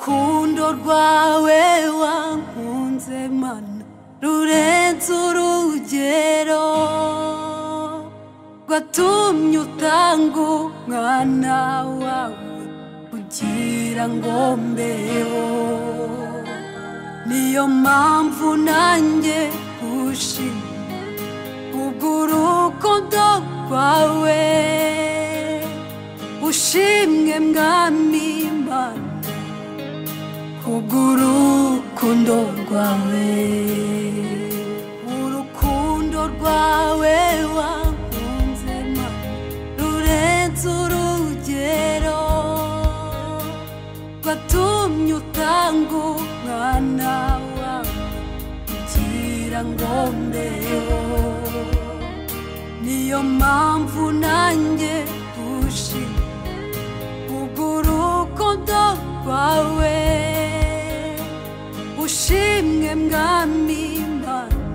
urukundo rwawe wankunze mana rurenze urugero rwatumye utanga umwana wawe kugira ngo mbeho niyo mpamvu nanjye gushima kubw'urukundo rwawe ushimwe mwami Imana kubw'urukundo rwawe urukundo rwawe wankunze mana rurenze urugero rwatumye utanga umwana wawe kugira ngo mbeho niyo mpamvu nanjye gushima kubw'urukundo rwawe ushimwe mwami Imana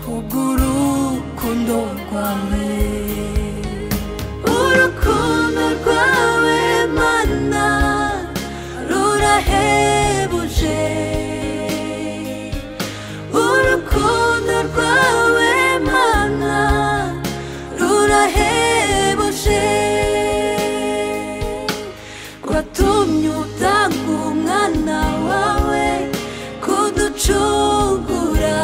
kubw'urukundo rwawe urukundo rwawe mana rurahebuje urukundo rwawe mana rurahebuje rwatumye utanga umwana wawe kuducungura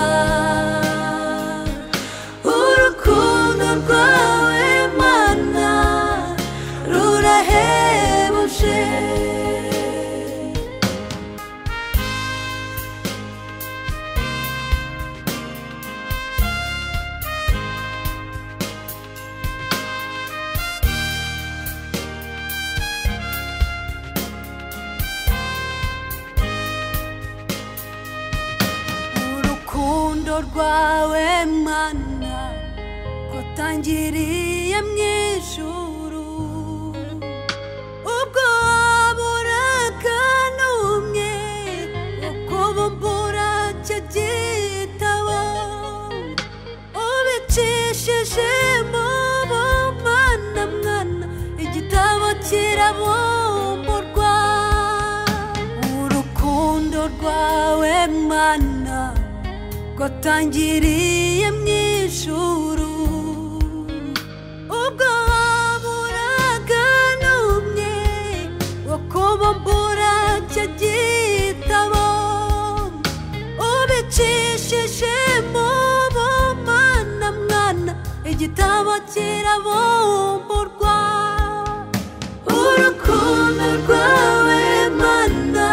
urukundo rwawe mana rurahebuje urukundo rwawe mana rwatangiriye mu ijuru ubwo waburaga n'umwe wo kubumbura cyo gitabo ubicishije mu bumana mwana igitabo kirabumburwa urukundo rwawe mana rwatangiriye mu ijuru ubwo waburaga n'umwe wo kubumbura cyo gitabo ubicishije mu bumana mwana igitabo kirabumburwa urukundo rwawe mana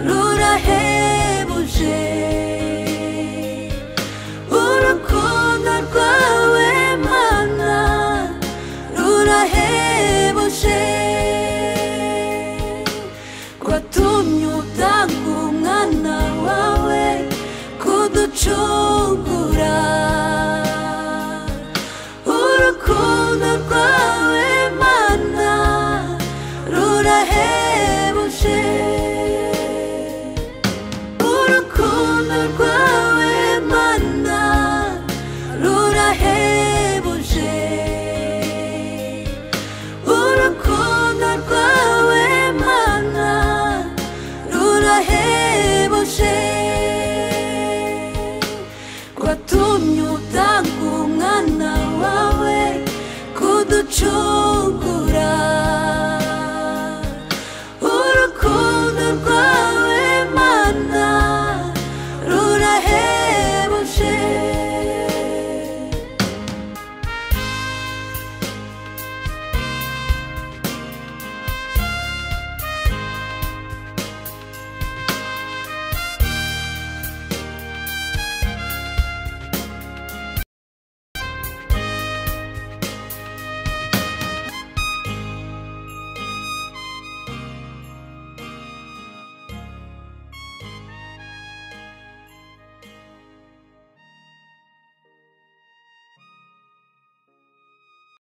rurahebuje urukundo rwawe mana rurahebuje rwatumye utanga umwana wawe kuducungura urukundo rwawe mana rurahebuje urukundo rwawe mana rurahebuje urukundo rwawe mana rurahebuje rwatumye utanga umwana wawe kuducungura